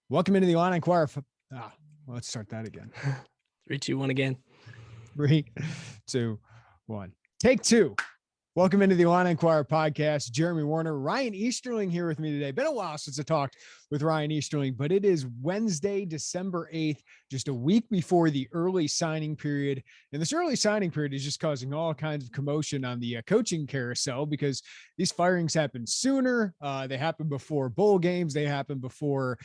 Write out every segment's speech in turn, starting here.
Welcome into the Illini Inquirer. Let's start that again. 3, 2, 1 again. 3, 2, 1. Take 2. Welcome into the Illini Inquirer Podcast. Jeremy Werner, Ryan Easterling here with me today. Been a while since I talked with Ryan Easterling, but it is Wednesday, December 8th, just a week before the early signing period. And this early signing period is just causing all kinds of commotion on the coaching carousel because these firings happen sooner. They happen before bowl games. They happen before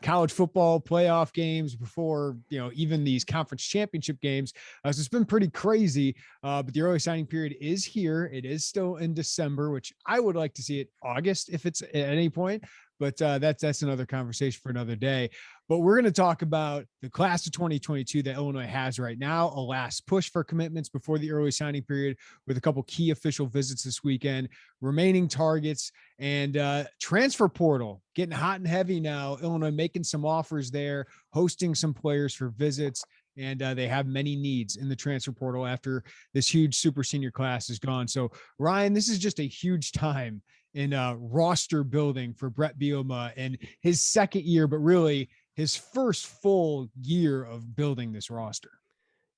college football playoff games, before, even these conference championship games. So it's been pretty crazy, but the early signing period is here. It is still in December, which I would like to see it August if it's at any point. But that's another conversation for another day. But we're going to talk about the class of 2022 that Illinois has right now, a last push for commitments before the early signing period with a couple key official visits this weekend, remaining targets, and transfer portal getting hot and heavy now. Illinois making some offers there, hosting some players for visits, and they have many needs in the transfer portal after this huge super senior class is gone. So, Ryan, this is just a huge time in roster building for Bret Bielema and his second year, but really his first full year of building this roster.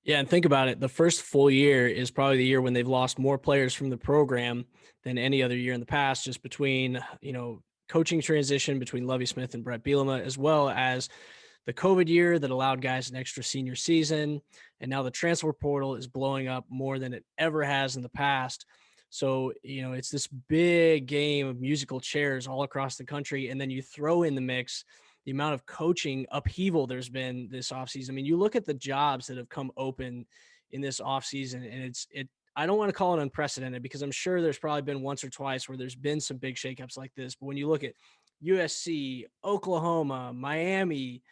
Yeah, and think about it. The first full year is probably the year when they've lost more players from the program than any other year in the past, just between, coaching transition between Lovie Smith and Bret Bielema, as well as the COVID year that allowed guys an extra senior season. And now the transfer portal is blowing up more than it ever has in the past. So, it's this big game of musical chairs all across the country. And then you throw in the mix the amount of coaching upheaval there's been this offseason. I mean, you look at the jobs that have come open in this offseason, and I don't want to call it unprecedented because I'm sure there's probably been once or twice where there's been some big shakeups like this. But when you look at USC, Oklahoma, Miami,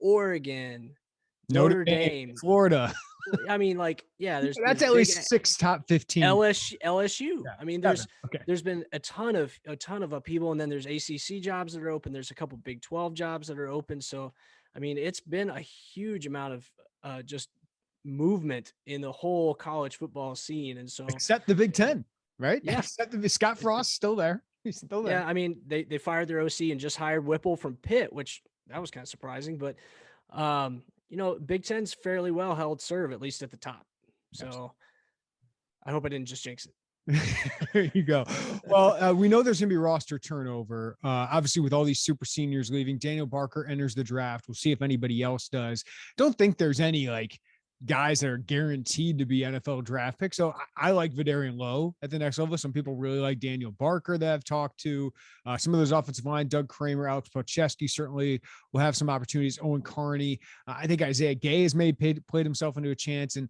Oregon, Notre Dame, Florida. I mean, that's at least 6 top 15. LSU. Yeah, I mean, there's been a ton of upheaval, and then there's ACC jobs that are open. There's a couple Big 12 jobs that are open. So, I mean, it's been a huge amount of just movement in the whole college football scene. And so, except the Big 10, right? Yeah, except Scott Frost still there. He's still there. Yeah, I mean, they fired their OC and just hired Whipple from Pitt, which that was kind of surprising, but. Big Ten's fairly well held serve, at least at the top. So I hope I didn't just jinx it. There you go. Well, we know there's going to be roster turnover. Obviously, with all these super seniors leaving, Daniel Barker enters the draft. We'll see if anybody else does. Don't think there's any guys that are guaranteed to be NFL draft picks. So I like Vidarian Lowe at the next level. Some people really like Daniel Barker that I've talked to. Some of those offensive line, Doug Kramer, Alex Pochesky certainly will have some opportunities. Owen Carney. I think Isaiah Gay has played himself into a chance. And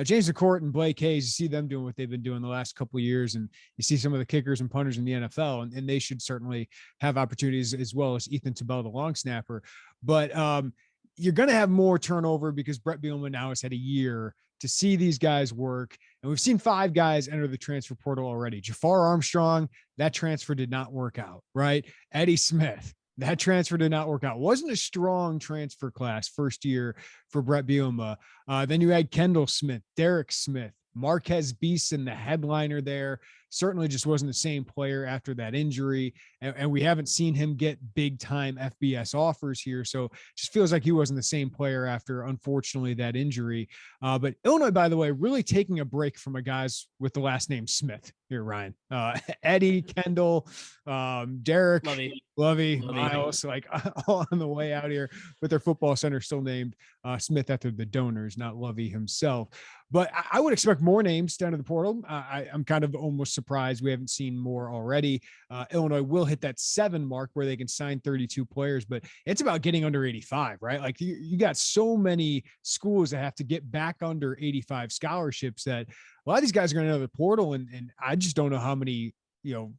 James McCourt and Blake Hayes, you see them doing what they've been doing the last couple of years. And you see some of the kickers and punters in the NFL, and they should certainly have opportunities, as well as Ethan Tabell, the long snapper. But you're going to have more turnover because Bret Bielema now has had a year to see these guys work. And we've seen 5 guys enter the transfer portal already. Jafar Armstrong, that transfer did not work out, right? Eddie Smith, that transfer did not work out. Wasn't a strong transfer class first year for Bret Bielema. Then you had Kendall Smith, Derek Smith, Marquez Beeson, the headliner there, certainly just wasn't the same player after that injury. And we haven't seen him get big time FBS offers here. So just feels like he wasn't the same player after, unfortunately, that injury. But Illinois, by the way, really taking a break from a guys with the last name Smith here, Ryan. Eddie, Kendall, Derek, Lovey, Miles, all on the way out here with their football center still named Smith after the donors, not Lovey himself. But I would expect more names down to the portal. I'm kind of almost surprised we haven't seen more already. Illinois will hit that 7 mark where they can sign 32 players, but it's about getting under 85, right? You got so many schools that have to get back under 85 scholarships that a lot of these guys are going to enter the portal. And I just don't know how many,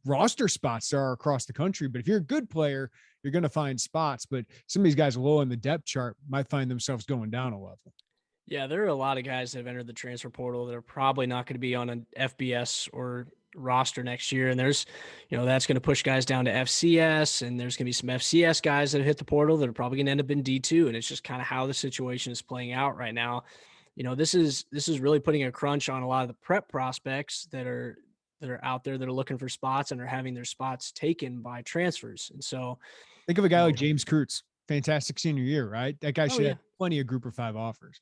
roster spots there are across the country. But if you're a good player, you're going to find spots. But some of these guys low in the depth chart might find themselves going down a level. Yeah, there are a lot of guys that have entered the transfer portal that are probably not going to be on an FBS or roster next year. And there's, that's going to push guys down to FCS, and there's going to be some FCS guys that hit the portal that are probably going to end up in D2. And it's just kind of how the situation is playing out right now. This is really putting a crunch on a lot of the prep prospects that are out there that are looking for spots and are having their spots taken by transfers. And so think of a guy like James Kurtz. fantastic senior year, right? That guy Oh should yeah. have plenty of Group of 5 offers.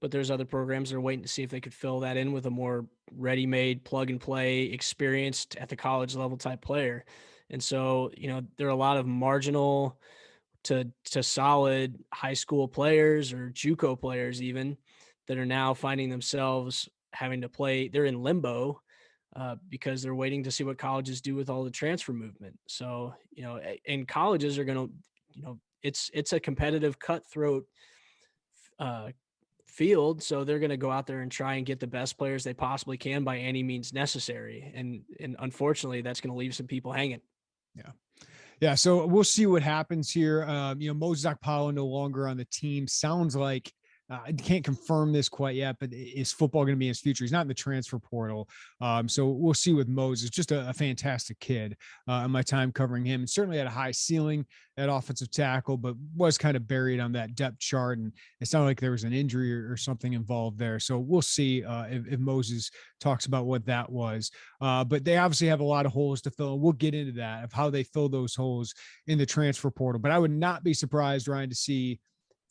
But there's other programs that are waiting to see if they could fill that in with a more ready-made, plug-and-play, experienced at the college level type player. And so, there are a lot of marginal to solid high school players or JUCO players even that are now finding themselves having to play. They're in limbo because they're waiting to see what colleges do with all the transfer movement. So, and colleges are going to, it's a competitive, cutthroat uh, field. So they're going to go out there and try and get the best players they possibly can by any means necessary. And unfortunately, that's going to leave some people hanging. Yeah. Yeah. So we'll see what happens here. Moses Akpala no longer on the team. Sounds like I can't confirm this quite yet, but is football going to be in his future? He's not in the transfer portal. So we'll see with Moses. Just a fantastic kid in my time covering him, and certainly had a high ceiling at offensive tackle, but was kind of buried on that depth chart. And it sounded like there was an injury or something involved there. So we'll see if Moses talks about what that was. But they obviously have a lot of holes to fill, and we'll get into that of how they fill those holes in the transfer portal. But I would not be surprised, Ryan, to see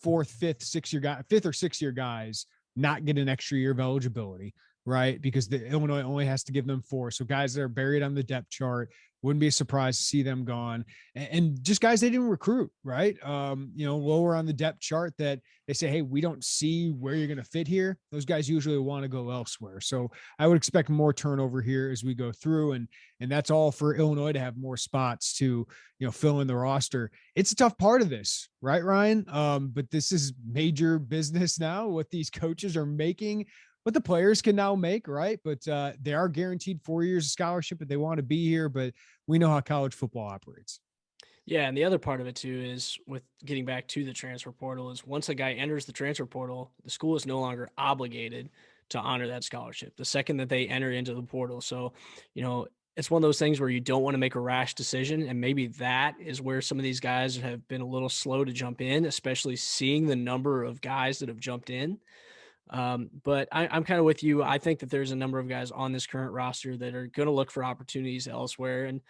fifth or sixth year guys not get an extra year of eligibility, right? Because the Illinois only has to give them 4. So guys that are buried on the depth chart, wouldn't be surprised to see them gone. And just guys they didn't recruit, right? Lower on the depth chart that they say, hey, we don't see where you're going to fit here. Those guys usually want to go elsewhere. So I would expect more turnover here as we go through. And that's all for Illinois to have more spots to, fill in the roster. It's a tough part of this, right, Ryan? But this is major business now, what these coaches are making, what the players can now make, right? But they are guaranteed 4 years of scholarship if they want to be here, but we know how college football operates. Yeah, and the other part of it too is with getting back to the transfer portal is once a guy enters the transfer portal, the school is no longer obligated to honor that scholarship the second that they enter into the portal. So, it's one of those things where you don't want to make a rash decision, and maybe that is where some of these guys have been a little slow to jump in, especially seeing the number of guys that have jumped in. But I'm kind of with you. I think that there's a number of guys on this current roster that are going to look for opportunities elsewhere. And,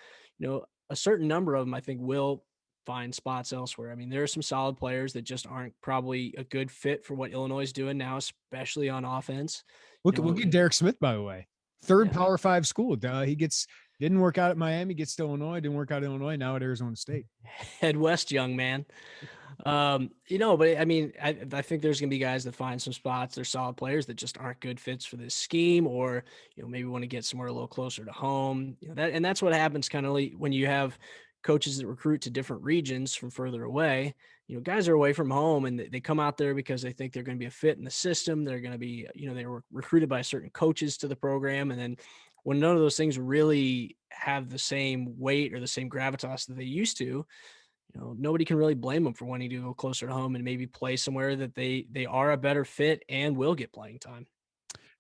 a certain number of them, I think, will find spots elsewhere. I mean, there are some solid players that just aren't probably a good fit for what Illinois is doing now, especially on offense. Look at Derek Smith, by the way, third Power 5 school. Didn't work out at Miami, gets to Illinois, didn't work out at Illinois, now at Arizona State. Head west, young man. But I mean, I think there's going to be guys that find some spots. They're solid players that just aren't good fits for this scheme, or, maybe want to get somewhere a little closer to home. That's what happens kind of when you have coaches that recruit to different regions from further away. Guys are away from home and they come out there because they think they're going to be a fit in the system. They're going to be, they were recruited by certain coaches to the program. And then when none of those things really have the same weight or the same gravitas that they used to, nobody can really blame them for wanting to go closer to home and maybe play somewhere that they are a better fit and will get playing time.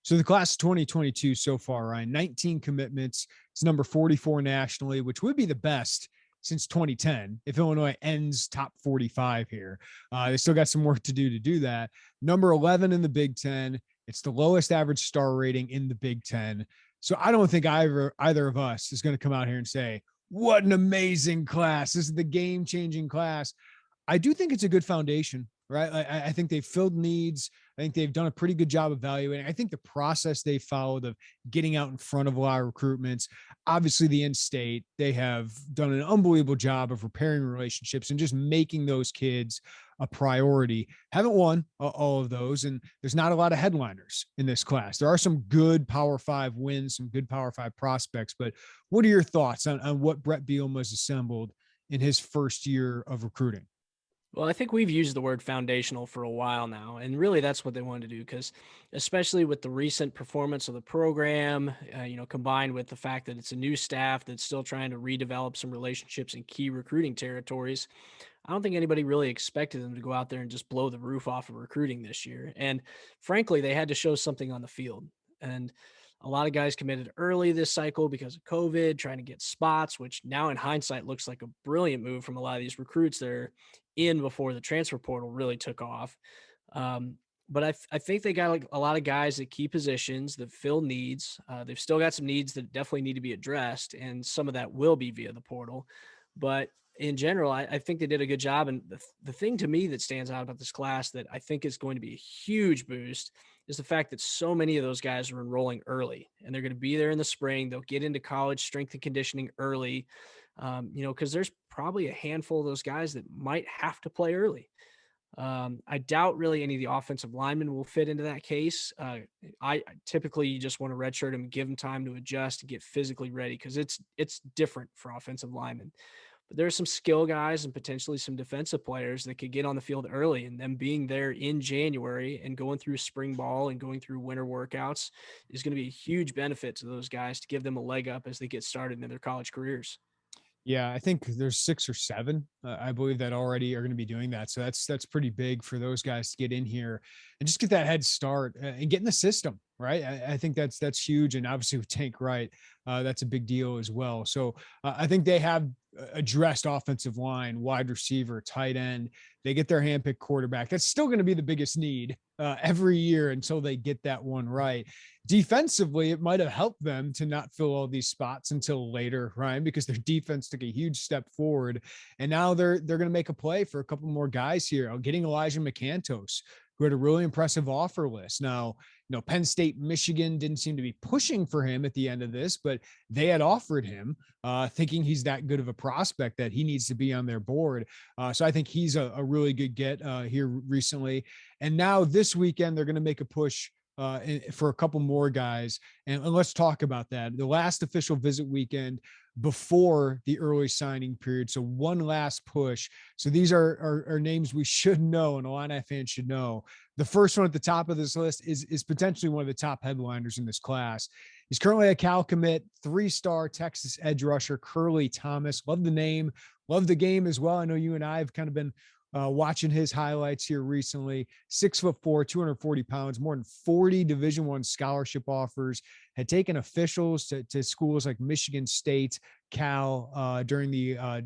So the class of 2022 so far, Ryan, 19 commitments. It's number 44 nationally, which would be the best since 2010 if Illinois ends top 45 here. They still got some work to do that. Number 11 in the Big Ten. It's the lowest average star rating in the Big Ten. So I don't think either of us is going to come out here and say, what an amazing class. This is the game-changing class. I do think it's a good foundation, right? I think they've filled needs. I think they've done a pretty good job evaluating. I think the process they followed of getting out in front of a lot of recruitments, obviously the in-state, they have done an unbelievable job of repairing relationships and just making those kids a priority. Haven't won all of those, and there's not a lot of headliners in this class. There are some good Power 5 wins, some good Power 5 prospects, but what are your thoughts on what Bret Bielema has assembled in his first year of recruiting? Well, I think we've used the word foundational for a while now, and really that's what they wanted to do, because especially with the recent performance of the program, combined with the fact that it's a new staff that's still trying to redevelop some relationships in key recruiting territories, I don't think anybody really expected them to go out there and just blow the roof off of recruiting this year. And frankly, they had to show something on the field. And a lot of guys committed early this cycle because of COVID, trying to get spots, which now in hindsight looks like a brilliant move from a lot of these recruits that are in before the transfer portal really took off. But I think they got like a lot of guys at key positions that fill needs. They've still got some needs that definitely need to be addressed, and some of that will be via the portal. But in general, I think they did a good job. And the thing to me that stands out about this class that I think is going to be a huge boost is the fact that so many of those guys are enrolling early and they're going to be there in the spring. They'll get into college strength and conditioning early, because there's probably a handful of those guys that might have to play early. I doubt really any of the offensive linemen will fit into that case. I typically you just want to redshirt them, give them time to adjust and get physically ready because it's different for offensive linemen. But there's some skill guys and potentially some defensive players that could get on the field early, and them being there in January and going through spring ball and going through winter workouts is going to be a huge benefit to those guys to give them a leg up as they get started in their college careers. Yeah, I think there's 6 or 7, I believe, that already are going to be doing that. So that's pretty big for those guys to get in here and just get that head start and get in the system, right? I think that's huge. And obviously with Tank Wright, that's a big deal as well. So I think they have addressed offensive line, wide receiver, tight end. They get their handpicked quarterback. That's still going to be the biggest need every year until they get that one right. Defensively, it might have helped them to not fill all these spots until later, Ryan, because their defense took a huge step forward. And now they're going to make a play for a couple more guys here. Getting Elijah McCantos, who had a really impressive offer list. Now, Penn State, Michigan didn't seem to be pushing for him at the end of this, but they had offered him, thinking he's that good of a prospect that he needs to be on their board. So I think he's a really good get here recently. And now this weekend, they're going to make a push for a couple more guys. And let's talk about that. The last official visit weekend before the early signing period. So one last push. So these are names we should know and Illini fans should know. The first one at the top of this list is potentially one of the top headliners in this class. He's currently a Cal commit, 3-star Texas edge rusher, Curly Thomas. Love the name, love the game as well. I know you and I have kind of been watching his highlights here recently. 6'4", 240 pounds, more than 40 Division I scholarship offers, had taken officials to schools like Michigan State, Cal during the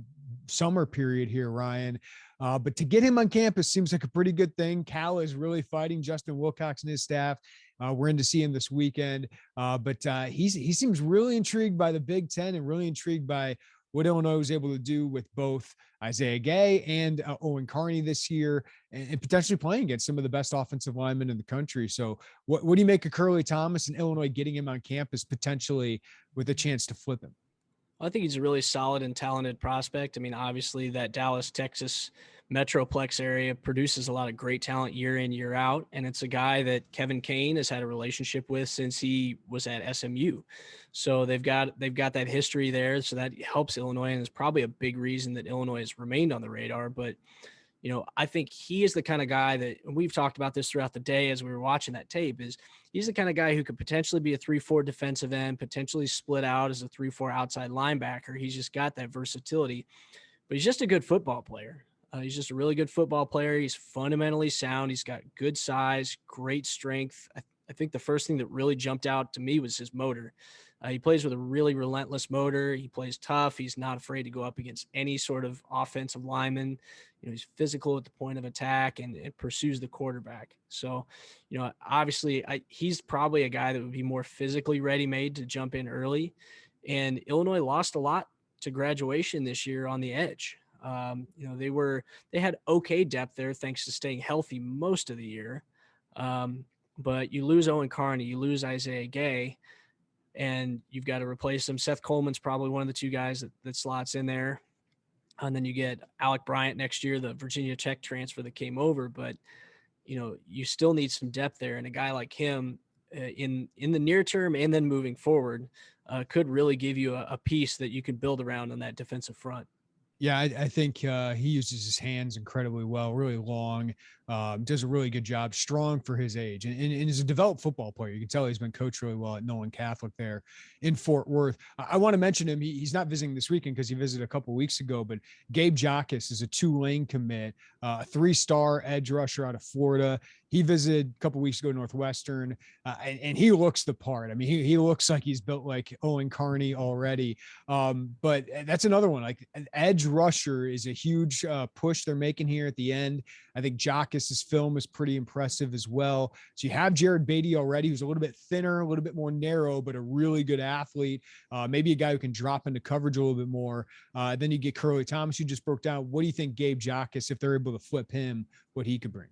summer period here, Ryan. But to get him on campus seems like a pretty good thing. Cal is really fighting Justin Wilcox and his staff. We're in to see him this weekend. But he seems really intrigued by the Big Ten and really intrigued by what Illinois was able to do with both Isaiah Gay and Owen Carney this year, and potentially playing against some of the best offensive linemen in the country. So what do you make of Curly Thomas and Illinois getting him on campus potentially with a chance to flip him? I think he's a really solid and talented prospect. I mean, obviously that Dallas, Texas Metroplex area produces a lot of great talent year in, year out. And it's a guy that Kevin Kane has had a relationship with since he was at SMU. So they've got that history there. So that helps Illinois. And is probably a big reason that Illinois has remained on the radar. But, I think he is the kind of guy that, and we've talked about this throughout the day as we were watching that tape, is he's the kind of guy who could potentially be a 3-4 defensive end, potentially split out as a 3-4 outside linebacker. He's just got that versatility, but he's just a good football player. He's just a really good football player. He's fundamentally sound. He's got good size, great strength. I think the first thing that really jumped out to me was his motor. He plays with a really relentless motor. He plays tough. He's not afraid to go up against any sort of offensive lineman. He's physical at the point of attack and pursues the quarterback. So, obviously he's probably a guy that would be more physically ready-made to jump in early. And Illinois lost a lot to graduation this year on the edge. They had okay depth there thanks to staying healthy most of the year. But you lose Owen Carney, you lose Isaiah Gay, and you've got to replace them. Seth Coleman's probably one of the two guys that slots in there. And then you get Alec Bryant next year, the Virginia Tech transfer that came over. But, you still need some depth there. And a guy like him in the near term and then moving forward could really give you a piece that you can build around on that defensive front. Yeah, I think he uses his hands incredibly well, really long, does a really good job, strong for his age, and is a developed football player. You can tell he's been coached really well at Nolan Catholic there in Fort Worth. I want to mention him. He's not visiting this weekend because he visited a couple of weeks ago, but Gabe Jacas is a Tulane commit, a 3-star edge rusher out of Florida. He visited a couple weeks ago Northwestern, and he looks the part. I mean, he looks like he's built like Owen Carney already. But that's another one. Like an edge rusher is a huge push they're making here at the end. I think Jacques's film is pretty impressive as well. So you have Jared Beatty already, who's a little bit thinner, a little bit more narrow, but a really good athlete. Maybe a guy who can drop into coverage a little bit more. Then you get Curly Thomas, who just broke down. What do you think Gabe Jacques, if they're able to flip him, what he could bring?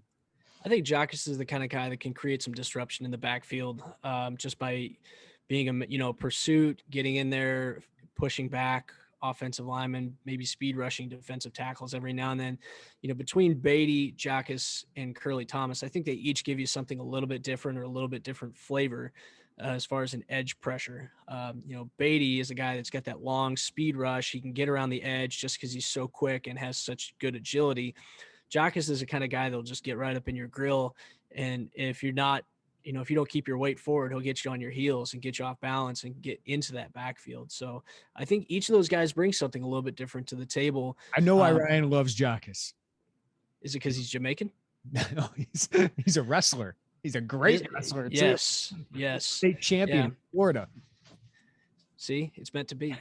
I think Jacques is the kind of guy that can create some disruption in the backfield, just by being pursuit, getting in there, pushing back offensive linemen, maybe speed rushing defensive tackles every now and then. Between Beatty, Jacques, and Curly Thomas, I think they each give you something a little bit different or a little bit different flavor as far as an edge pressure. Beatty is a guy that's got that long speed rush. He can get around the edge just because he's so quick and has such good agility. Jacques is the kind of guy that'll just get right up in your grill. And if you're not, if you don't keep your weight forward, he'll get you on your heels and get you off balance and get into that backfield. So I think each of those guys brings something a little bit different to the table. I know why Ryan loves Jacques. Is it because he's Jamaican? No, he's a wrestler. He's a great wrestler. Yes. Too. Yes. State champion in Florida. See, it's meant to be.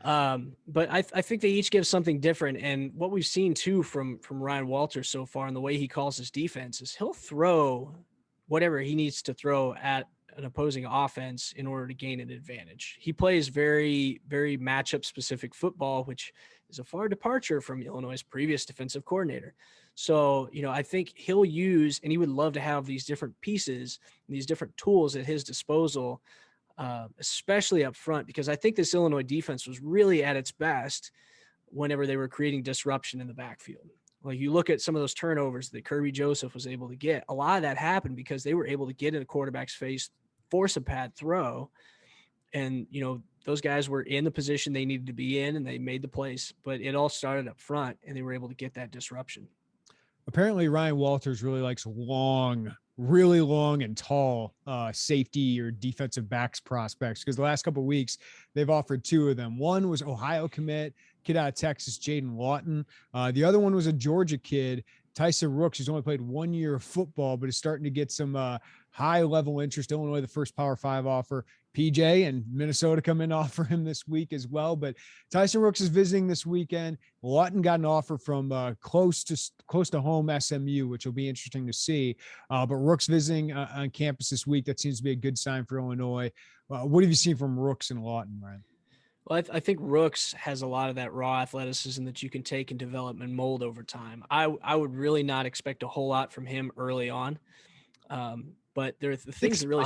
But I think they each give something different. And what we've seen too from Ryan Walters so far and the way he calls his defense is he'll throw whatever he needs to throw at an opposing offense in order to gain an advantage. He plays very, very matchup specific football, which is a far departure from Illinois' previous defensive coordinator. So, I think he'll use, and he would love to have these different pieces, these different tools at his disposal, especially up front, because I think this Illinois defense was really at its best whenever they were creating disruption in the backfield. Like you look at some of those turnovers that Kirby Joseph was able to get, a lot of that happened because they were able to get in a quarterback's face, force a pad throw. And, those guys were in the position they needed to be in and they made the plays, but it all started up front and they were able to get that disruption. Apparently Ryan Walters really likes really long and tall safety or defensive backs prospects, because the last couple of weeks they've offered two of them. One was Ohio kid out of Texas, Jaden Lawton. The other one was a Georgia kid, Tyson Rooks, who's only played 1 year of football, but is starting to get some high level interest. Illinois, the first Power 5 offer. PJ and Minnesota come in to offer him this week as well. But Tyson Rooks is visiting this weekend. Lawton got an offer from close to home SMU, which will be interesting to see. But Rooks visiting on campus this week. That seems to be a good sign for Illinois. What have you seen from Rooks and Lawton, Ryan? Well, I think Rooks has a lot of that raw athleticism that you can take and develop and mold over time. I would really not expect a whole lot from him early on. But there are the things that really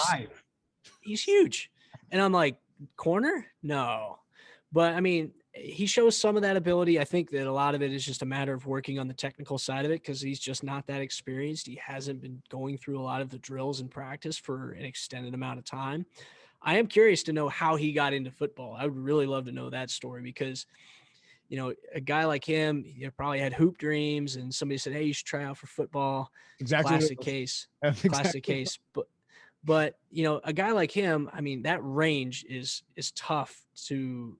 – he's huge. And I'm like, corner? No. But, I mean, he shows some of that ability. I think that a lot of it is just a matter of working on the technical side of it because he's just not that experienced. He hasn't been going through a lot of the drills in practice for an extended amount of time. I am curious to know how he got into football. I would really love to know that story because, a guy like him, probably had hoop dreams and somebody said, hey, you should try out for football. Exactly. Classic case. But a guy like him, I mean, that range is tough to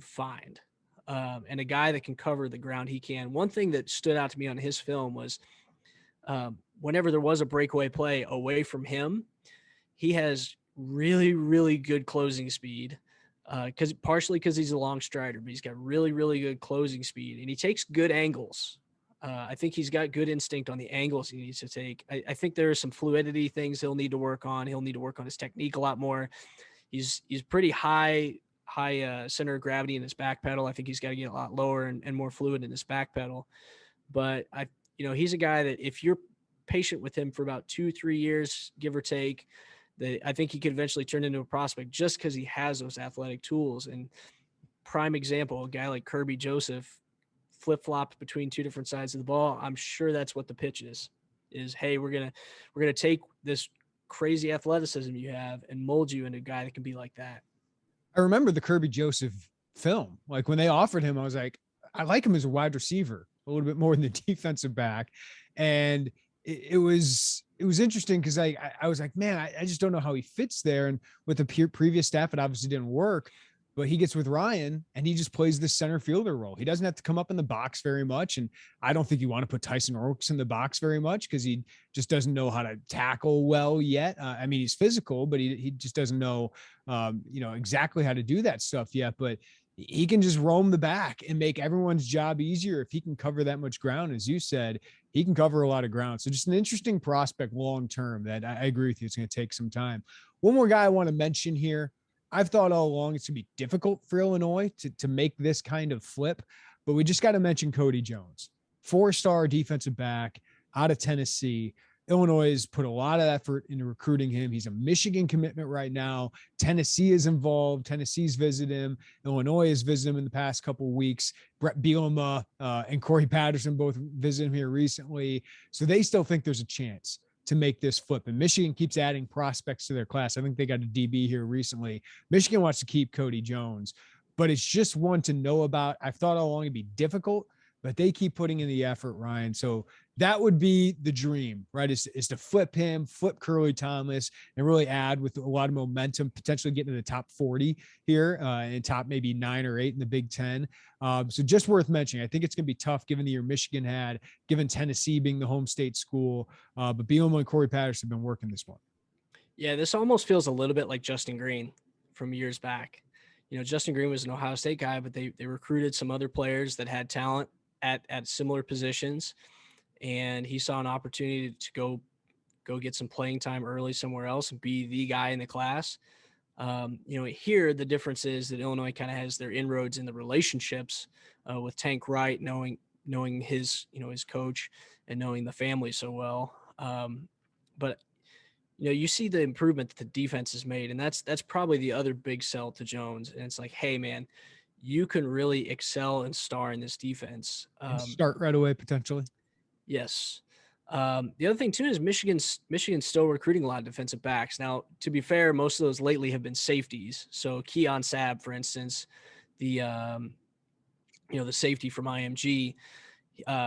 find. And a guy that can cover the ground he can. One thing that stood out to me on his film was whenever there was a breakaway play away from him, he has really, really good closing speed. Partially because he's a long strider, but he's got really, really good closing speed and he takes good angles. I think he's got good instinct on the angles he needs to take. I think there are some fluidity things he'll need to work on. He'll need to work on his technique a lot more. He's pretty high center of gravity in his back pedal. I think he's got to get a lot lower and more fluid in his back pedal. But he's a guy that if you're patient with him for about 2-3 years, give or take, I think he could eventually turn into a prospect just because he has those athletic tools. And prime example, a guy like Kirby Joseph flip-flopped between two different sides of the ball. I'm sure that's what the pitch is, hey, we're gonna take this crazy athleticism you have and mold you into a guy that can be like that. I remember the Kirby Joseph film. Like when they offered him, I was like, I like him as a wide receiver a little bit more than the defensive back. And it was interesting because I was like, man, I just don't know how he fits there. And with the previous staff, it obviously didn't work. but he gets with Ryan and he just plays the center fielder role. He doesn't have to come up in the box very much. And I don't think you want to put Tyson Orks in the box very much because he just doesn't know how to tackle well yet. I mean, he's physical, but he just doesn't know, exactly how to do that stuff yet. But he can just roam the back and make everyone's job easier. If he can cover that much ground, as you said, he can cover a lot of ground. So just an interesting prospect long-term that I agree with you. It's going to take some time. One more guy I want to mention here. I've thought all along it's going to be difficult for Illinois to make this kind of flip, but we just got to mention Cody Jones, 4-star defensive back out of Tennessee. Illinois has put a lot of effort into recruiting him. He's a Michigan commitment right now. Tennessee is involved. Tennessee's visited him. Illinois has visited him in the past couple of weeks. Bret Bielema and Corey Patterson both visited him here recently. So they still think there's a chance to make this flip. And Michigan keeps adding prospects to their class. I think they got a DB here recently. Michigan wants to keep Cody Jones, but it's just one to know about. I've thought all along it'd be difficult, but they keep putting in the effort, Ryan. So that would be the dream, right? Is to flip him, flip Curly Thomas, and really add with a lot of momentum, potentially getting to the top 40 here and top maybe 9 or 8 in the Big Ten. So just worth mentioning. I think it's going to be tough given the year Michigan had, given Tennessee being the home state school. But Bielema and Corey Patterson have been working this one. Yeah, this almost feels a little bit like Justin Green from years back. Justin Green was an Ohio State guy, but they recruited some other players that had talent at similar positions, and he saw an opportunity to go get some playing time early somewhere else and be the guy in the class. Here the difference is that Illinois kind of has their inroads in the relationships with Tank Wright, knowing his coach and knowing the family so well. But you see the improvement that the defense has made, and that's probably the other big sell to Jones. And it's like, hey man, you can really excel and star in this defense. And start right away, potentially. Yes. The other thing too is Michigan's still recruiting a lot of defensive backs. Now, to be fair, most of those lately have been safeties. So Keon Sabb, for instance, the safety from IMG,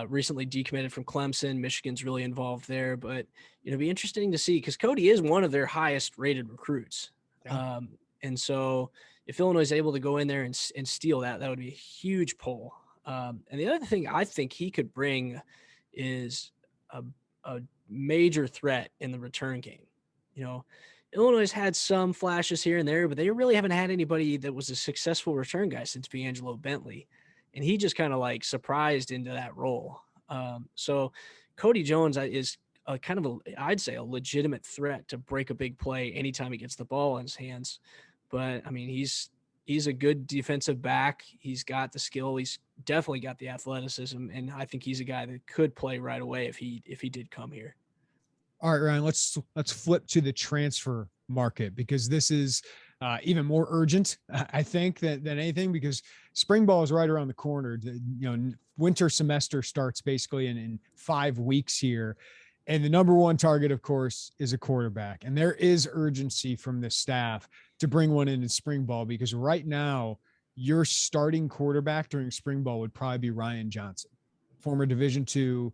recently decommitted from Clemson. Michigan's really involved there, but it'd be interesting to see because Cody is one of their highest rated recruits. Yeah. And so if Illinois is able to go in there and steal that would be a huge pull. And the other thing I think he could bring is a major threat in the return game. Illinois has had some flashes here and there, but they really haven't had anybody that was a successful return guy since D'Angelo Bentley. And he just kind of like surprised into that role. So Cody Jones is I'd say a legitimate threat to break a big play anytime he gets the ball in his hands. But I mean, he's a good defensive back. He's got the skill. He's definitely got the athleticism. And I think he's a guy that could play right away if he did come here. All right, Ryan, let's flip to the transfer market because this is even more urgent, I think, than anything because spring ball is right around the corner. Winter semester starts basically in 5 weeks here. And the number one target, of course, is a quarterback. And there is urgency from the staff to bring one in spring ball because right now your starting quarterback during spring ball would probably be Ryan Johnson, former Division II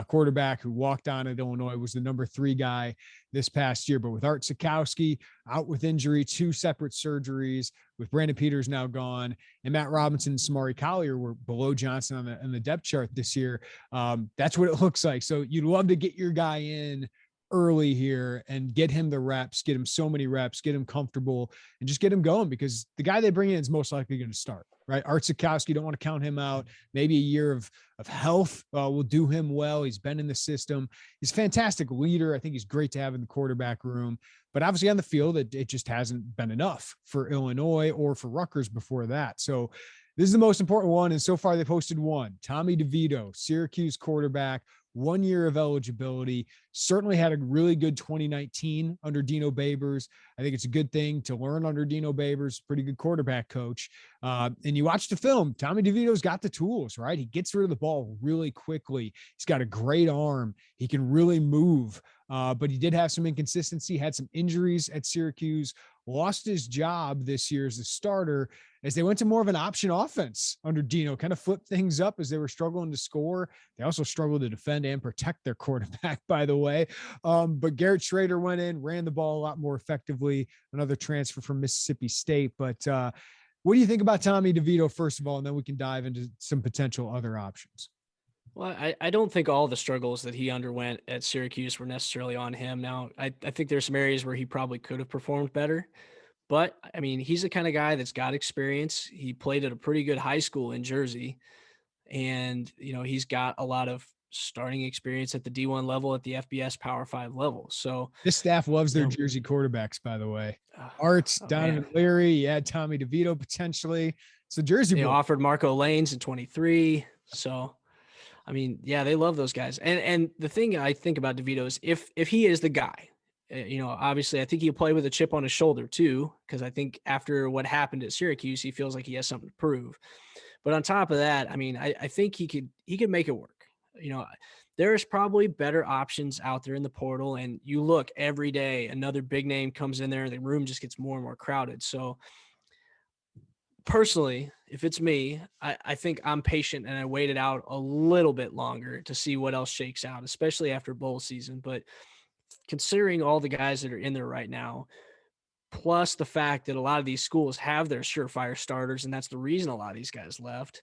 quarterback who walked on at Illinois, was the number 3 guy this past year. But with Art Sikowski out with injury, 2 separate surgeries, with Brandon Peters now gone, and Matt Robinson and Samari Collier were below Johnson on the depth chart this year. That's what it looks like. So you'd love to get your guy in early here and get him the reps, get him so many reps, get him comfortable, and just get him going because the guy they bring in is most likely going to start. Right. Art Sikowski, don't want to count him out. Maybe a year of health will do him well. He's been in the system. He's a fantastic leader. I think he's great to have in the quarterback room, but obviously on the field, it just hasn't been enough for Illinois or for Rutgers before that. So this is the most important one. And so far they posted one. Tommy DeVito, Syracuse quarterback, 1 year of eligibility, certainly had a really good 2019 under Dino Babers. I think it's a good thing to learn under Dino Babers, pretty good quarterback coach. And you watch the film, Tommy DeVito's got the tools, right? He gets rid of the ball really quickly. He's got a great arm. He can really move. But he did have some inconsistency, had some injuries at Syracuse, lost his job this year as a starter as they went to more of an option offense under Dino, kind of flipped things up as they were struggling to score. They also struggled to defend and protect their quarterback, by the way. But Garrett Schrader went in, ran the ball a lot more effectively, another transfer from Mississippi State. But What do you think about Tommy DeVito, first of all, and then we can dive into some potential other options? Well, I don't think all the struggles that he underwent at Syracuse were necessarily on him. Now, I think there's some areas where he probably could have performed better. But, I mean, he's the kind of guy that's got experience. He played at a pretty good high school in Jersey. And, he's got a lot of starting experience at the D1 level, at the FBS Power 5 level. So this staff loves their Jersey quarterbacks, by the way. Arts, Donovan man. Leary, you had Tommy DeVito potentially. So Jersey offered Marco Lanes in 23. So, I mean, yeah, they love those guys. And the thing I think about DeVito is if he is the guy, obviously I think he'll play with a chip on his shoulder too, because I think after what happened at Syracuse, he feels like he has something to prove. But on top of that, I mean, I think he could make it work. There's probably better options out there in the portal, and you look every day, another big name comes in there, and the room just gets more and more crowded. So personally, if it's me, I think I'm patient and I waited out a little bit longer to see what else shakes out, especially after bowl season. But considering all the guys that are in there right now, plus the fact that a lot of these schools have their surefire starters, and that's the reason a lot of these guys left.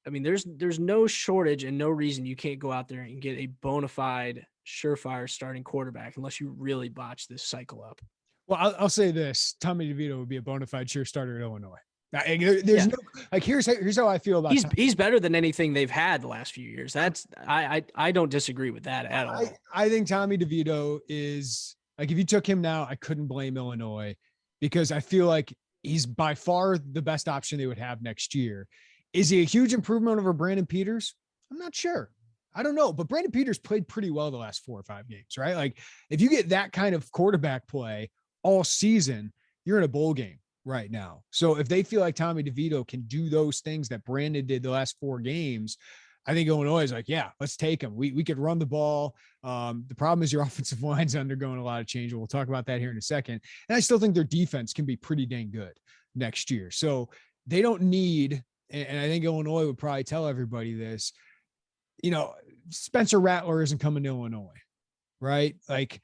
I mean, there's no shortage and no reason you can't go out there and get a bona fide surefire starting quarterback unless you really botch this cycle up. Well, I'll say this: Tommy DeVito would be a bona fide sure starter at Illinois. There's no, like, here's how I feel about he's better than anything they've had the last few years. That's I don't disagree with that at all. I think Tommy DeVito is, like, if you took him now, I couldn't blame Illinois, because I feel like he's by far the best option they would have next year. Is he a huge improvement over Brandon Peters? I'm not sure. I don't know, but Brandon Peters played pretty well the last 4 or 5 games, right? Like, if you get that kind of quarterback play all season, you're in a bowl game right now. So if they feel like Tommy DeVito can do those things that Brandon did the last 4 games, I think Illinois is like, yeah, let's take him. We could run the ball. The problem is your offensive line's undergoing a lot of change. We'll talk about that here in a second. And I still think their defense can be pretty dang good next year. So they don't need, and I think Illinois would probably tell everybody this, Spencer Rattler isn't coming to Illinois, right? Like,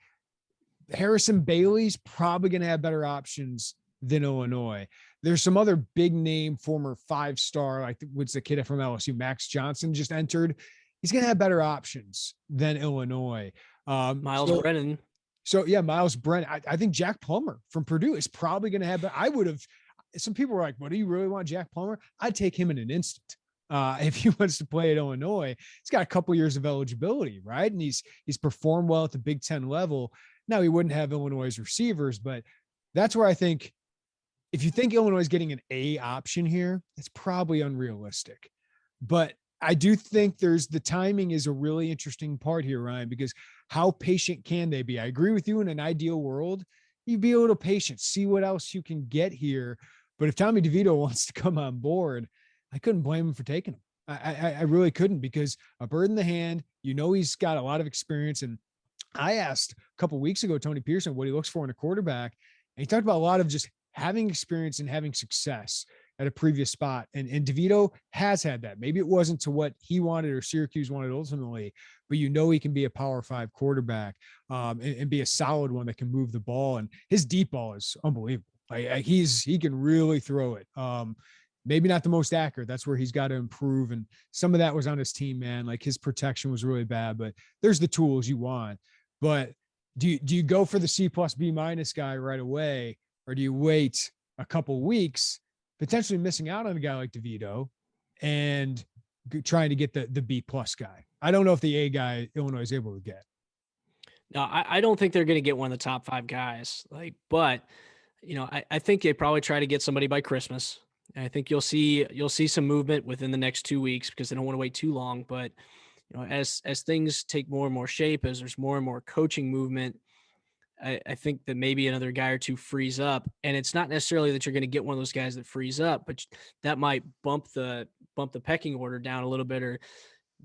Harrison Bailey's probably going to have better options than Illinois. There's some other big name former 5-star, like what's the kid from LSU, Max Johnson, just entered. He's going to have better options than Illinois. Miles Brennan. So yeah, Miles Brennan. I think Jack Plummer from Purdue is probably going to have, some people were like, what, do you really want Jack Plummer? I'd take him in an instant. If he wants to play at Illinois, he's got a couple years of eligibility, right? And he's performed well at the Big Ten level. Now, he wouldn't have Illinois' receivers, but that's where I think, if you think Illinois is getting an A option here, it's probably unrealistic. But I do think the timing is a really interesting part here, Ryan, because how patient can they be? I agree with you. In an ideal world, you'd be a little patient, see what else you can get here. But if Tommy DeVito wants to come on board, I couldn't blame him for taking him. I really couldn't, because a bird in the hand, he's got a lot of experience. And I asked a couple of weeks ago, Tony Pearson, what he looks for in a quarterback. And he talked about a lot of just having experience and having success at a previous spot. And DeVito has had that. Maybe it wasn't to what he wanted or Syracuse wanted ultimately, but he can be a Power 5 quarterback and be a solid one that can move the ball. And his deep ball is unbelievable. He can really throw it. Maybe not the most accurate. That's where he's got to improve. And some of that was on his team, man. Like, his protection was really bad, but there's the tools you want. But do you go for the C+ B- guy right away? Or do you wait a couple weeks, potentially missing out on a guy like DeVito, and trying to get the B+ guy? I don't know if the A guy Illinois is able to get. No, I don't think they're going to get one of the top 5 guys. But I think they probably try to get somebody by Christmas. And I think you'll see some movement within the next 2 weeks, because they don't want to wait too long. But as things take more and more shape, as there's more and more coaching movement, I think that maybe another guy or two frees up. And it's not necessarily that you're going to get one of those guys that frees up, but that might bump the pecking order down a little bit, or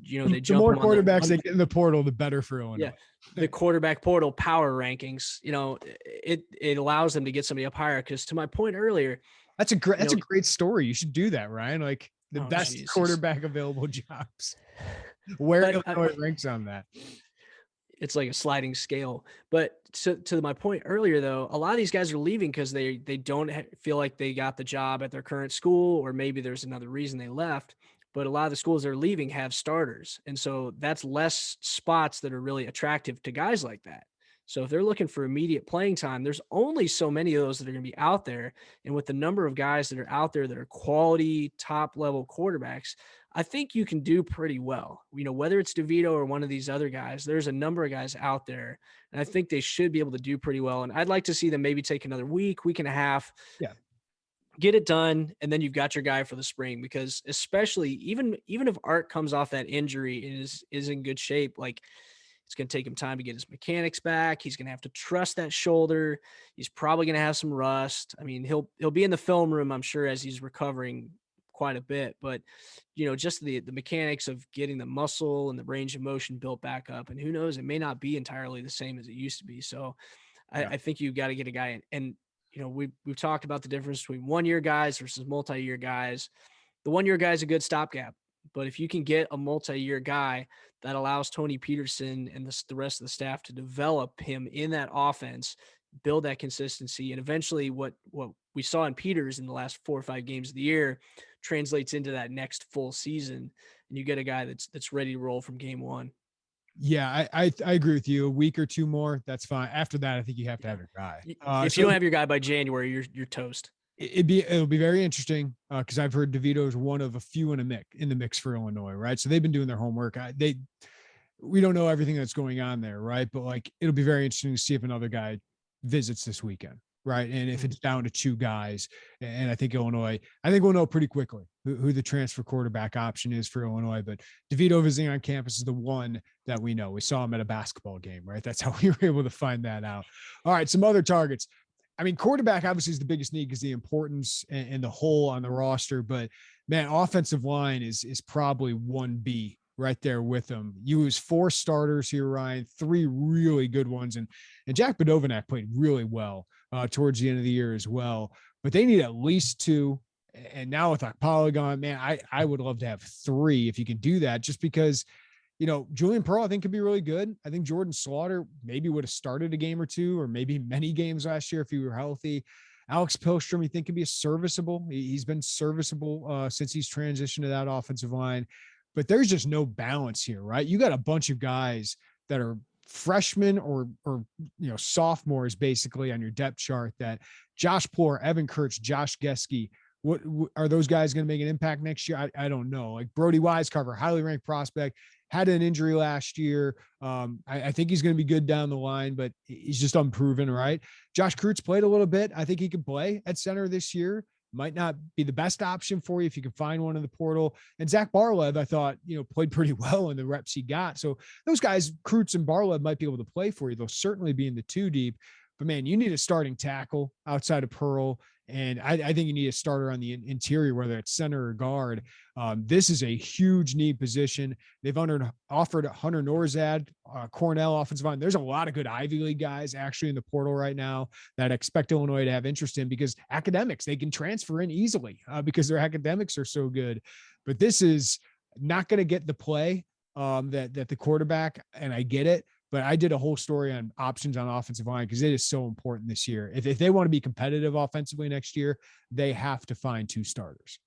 they jump. The more quarterbacks they get in the portal, the better for Illinois. Yeah, the quarterback portal power rankings. It allows them to get somebody up higher. Because to my point earlier, that's a great story. You should do that, Ryan. Like, the best quarterback available jobs. Where Illinois ranks on that. it's like a sliding scale. But to my point earlier, though, a lot of these guys are leaving because they don't feel like they got the job at their current school, or maybe there's another reason they left. But a lot of the schools they're leaving have starters, and so that's less spots that are really attractive to guys like that. So if they're looking for immediate playing time, there's only so many of those that are going to be out there. And with the number of guys that are out there that are quality top level quarterbacks, I think you can do pretty well. You know, whether it's DeVito or one of these other guys, there's a number of guys out there, and I think they should be able to do pretty well. And I'd like to see them maybe take another week and a half, Yeah. get it done, and then you've got your guy for the spring. Because especially even if Art comes off that injury and is in good shape, like, it's going to take him time to get his mechanics back. He's going to have to trust that shoulder. He's probably going to have some rust. I mean, he'll be in the film room, I'm sure, as he's recovering quite a bit. But, you know, just the mechanics of getting the muscle and the range of motion built back up. And who knows, it may not be entirely the same as it used to be. So I think you've got to get a guy in. And, you know, we've talked about the difference between 1 year guys versus multi-year guys. The 1 year guy is a good stopgap. But if you can get a multi-year guy that allows Tony Peterson and the rest of the staff to develop him in that offense, build that consistency, and eventually what we saw in Peters in the last 4 or 5 games of the year translates into that next full season, and you get a guy that's ready to roll from game one. Yeah, I agree with you. A week or two more, that's fine. After that, I think you have to have your guy. If you don't have your guy by January, you're toast. It'll be very interesting because I've heard DeVito is one of a few in the mix for Illinois, right? So they've been doing their homework. We don't know everything that's going on there, right? But like, it'll be very interesting to see if another guy visits this weekend, right? And if it's down to 2 guys, and I think we'll know pretty quickly who the transfer quarterback option is for Illinois. But DeVito visiting on campus is the one that we know. We saw him at a basketball game, right? That's how we were able to find that out. All right, some other targets. I mean, quarterback obviously is the biggest need because the importance and the hole on the roster. But man, offensive line is probably 1B right there with them. You lose 4 starters here, Ryan, 3 really good ones, and Jack Badovanak played really well towards the end of the year as well. But they need at least 2. And now with Polygon, man, I would love to have 3 if you can do that, just because, you know, Julian Pearl, I think, could be really good. I think Jordan Slaughter maybe would have started a game or 2, or maybe many games last year if he were healthy. Alex Pihlstrom, you think, could be serviceable. He's been serviceable since he's transitioned to that offensive line. But there's just no balance here, right? You got a bunch of guys that are freshmen or sophomores basically on your depth chart. That Josh Poor, Evan Kurtz, Josh Geske. What are those guys going to make an impact next year? I don't know. Like Brody Wisecarver, highly ranked prospect, had an injury last year. I think he's going to be good down the line, but he's just unproven, right? Josh Kurtz played a little bit. I think he could play at center this year. Might not be the best option for you if you can find one in the portal. And Zach Barlev, I thought, played pretty well in the reps he got. So those guys, Kurtz and Barlev, might be able to play for you. They'll certainly be in the 2 deep. But man, you need a starting tackle outside of Pearl. And I think you need a starter on the interior, whether it's center or guard. This is a huge need position. They've offered Hunter Norzad, Cornell offensive line. There's a lot of good Ivy League guys actually in the portal right now that I expect Illinois to have interest in, because academics, they can transfer in easily because their academics are so good. But this is not going to get the play that the quarterback, and I get it. But I did a whole story on options on offensive line because it is so important this year. If they want to be competitive offensively next year, they have to find 2 starters.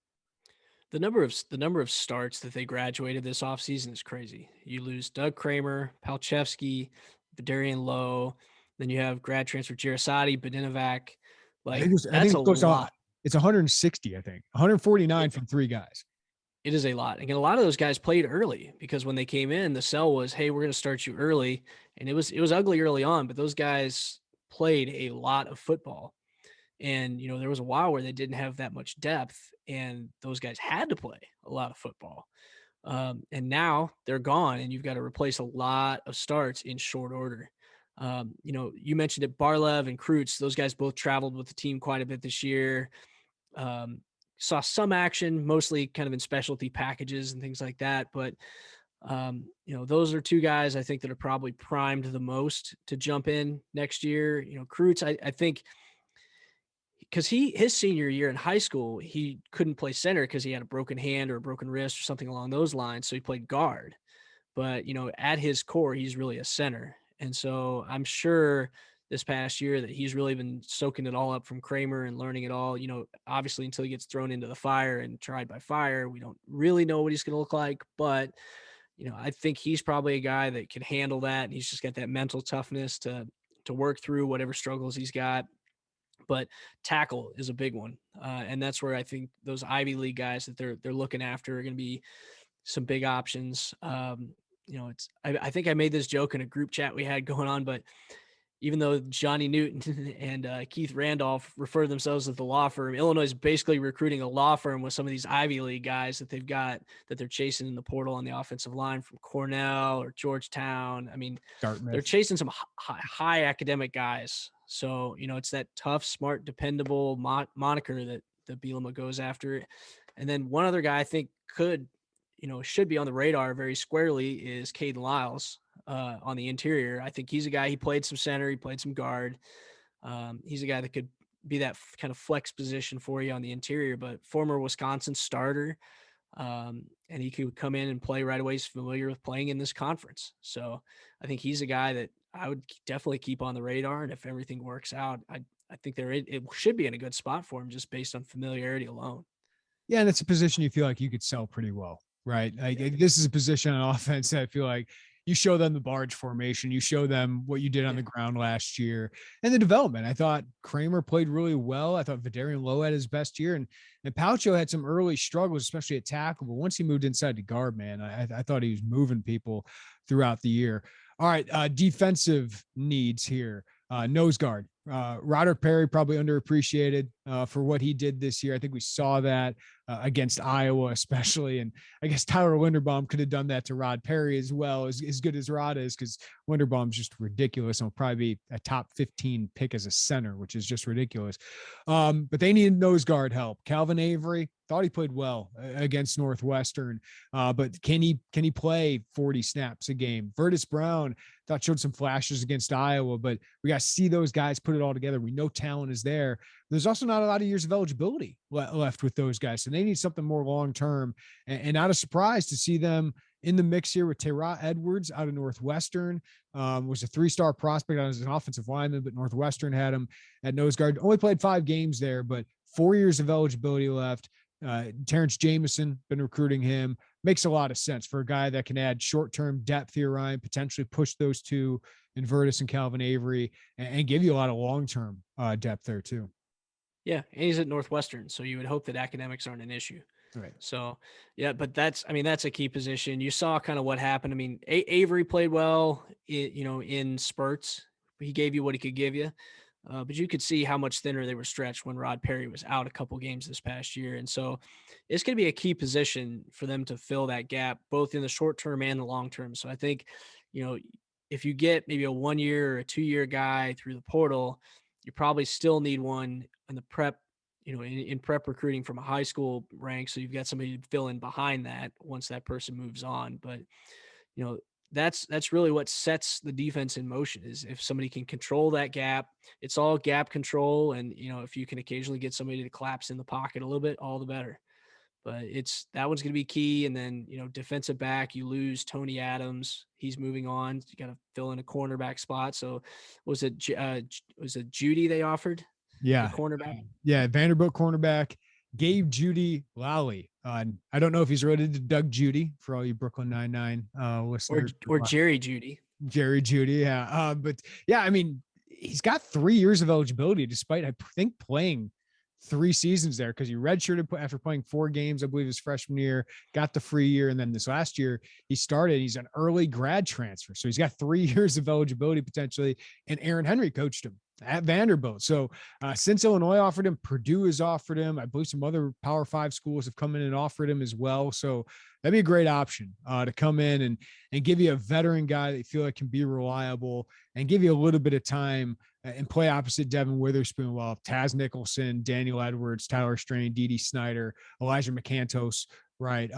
The number of starts that they graduated this offseason is crazy. You lose Doug Kramer, Palchevsky, Vidarian Lowe. Then you have grad transfer Jarasati, Badinovac. That's a lot. It's 160, I think. 149 from 3 guys. It is a lot. And a lot of those guys played early, because when they came in, the sell was, hey, we're going to start you early. And it was ugly early on, but those guys played a lot of football. And, there was a while where they didn't have that much depth, and those guys had to play a lot of football. And now they're gone, and you've got to replace a lot of starts in short order. You mentioned it, Barlev and Kreutz, those guys both traveled with the team quite a bit this year. Saw some action, mostly kind of in specialty packages and things like that. But, those are 2 guys I think that are probably primed the most to jump in next year. Kreutz, I think, because his senior year in high school, he couldn't play center because he had a broken hand or a broken wrist or something along those lines. So he played guard. But, at his core, he's really a center. And so I'm sure this past year that he's really been soaking it all up from Kramer and learning it all, obviously until he gets thrown into the fire and tried by fire, we don't really know what he's going to look like. But, I think he's probably a guy that can handle that. And he's just got that mental toughness to work through whatever struggles he's got. But tackle is a big one. And that's where I think those Ivy League guys that they're looking after are going to be some big options. I think I made this joke in a group chat we had going on, but even though Johnny Newton and Keith Randolph refer themselves as the law firm, Illinois is basically recruiting a law firm with some of these Ivy League guys that they've got that they're chasing in the portal on the offensive line from Cornell or Georgetown. I mean, Dartmouth. They're chasing some high academic guys. So, it's that tough, smart, dependable moniker that Bielema goes after. And then one other guy I think should be on the radar very squarely is Caden Lyles on the interior. I think he's a guy, he played some center, he played some guard. He's a guy that could be that kind of flex position for you on the interior, but former Wisconsin starter. And he could come in and play right away. He's familiar with playing in this conference. So I think he's a guy that I would definitely keep on the radar. And if everything works out, I think it should be in a good spot for him just based on familiarity alone. Yeah, and it's a position you feel like you could sell pretty well, right? Like this is a position on offense that I feel like you show them the barge formation, you show them what you did on the ground last year, and the development. I thought Kramer played really well. I thought Vidarian Lowe had his best year, and Paucho had some early struggles, especially at tackle. But once he moved inside to guard, man, I thought he was moving people throughout the year. All right, defensive needs here. Nose guard. Roderick Perry probably underappreciated for what he did this year. I think we saw that against Iowa, especially. And I guess Tyler Linderbaum could have done that to Rod Perry as well, as good as Rod is, because Linderbaum's just ridiculous and will probably be a top 15 pick as a center, which is just ridiculous. But they need nose guard help. Calvin Avery thought he played well against Northwestern, but can he play 40 snaps a game? Vertus Brown thought showed some flashes against Iowa, but we got to see those guys put it all together. We know talent is there. There's also not a lot of years of eligibility left with those guys. So they need something more long-term, and not a surprise to see them in the mix here with Tara Edwards out of Northwestern. Was a 3-star prospect as an offensive lineman, but Northwestern had him at nose guard. Only played 5 games there, but 4 years of eligibility left. Terrence Jameson, been recruiting him. Makes a lot of sense for a guy that can add short-term depth here, Ryan, potentially push those two in Vertus and Calvin Avery and give you a lot of long-term depth there too. Yeah. And he's at Northwestern. So you would hope that academics aren't an issue. Right. So, yeah, but that's a key position. You saw kind of what happened. I mean, Avery played well, in spurts. He gave you what he could give you. But you could see how much thinner they were stretched when Rod Perry was out a couple games this past year. And so it's going to be a key position for them to fill that gap, both in the short term and the long term. So I think, if you get maybe a 1-year or a 2-year guy through the portal, you probably still need one in the prep, in prep recruiting from a high school rank. So you've got somebody to fill in behind that once that person moves on. But, that's really what sets the defense in motion is if somebody can control that gap. It's all gap control. And, if you can occasionally get somebody to collapse in the pocket a little bit, all the better. But that one's going to be key. And then, defensive back, you lose Tony Adams. He's moving on. You got to fill in a cornerback spot. So was it Judy they offered? Yeah. The cornerback. Yeah. Vanderbilt cornerback. Gabe Judy Lally. I don't know if he's related to Doug Judy for all you Brooklyn Nine-Nine listeners. Or Jerry Judy. Jerry Judy, yeah. But yeah, I mean, he's got 3 years of eligibility despite, I think, playing 3 seasons there because he redshirted after playing 4 games, I believe his freshman year, got the free year. And then this last year he started, he's an early grad transfer. So he's got 3 years of eligibility potentially. And Aaron Henry coached him at Vanderbilt. So since Illinois offered him, Purdue has offered him. I believe some other Power 5 schools have come in and offered him as well. So that'd be a great option to come in and give you a veteran guy that you feel like can be reliable and give you a little bit of time and play opposite Devin Witherspoon while Taz Nicholson, Daniel Edwards, Tyler Strain, Dede Snyder, Elijah McCantos, right,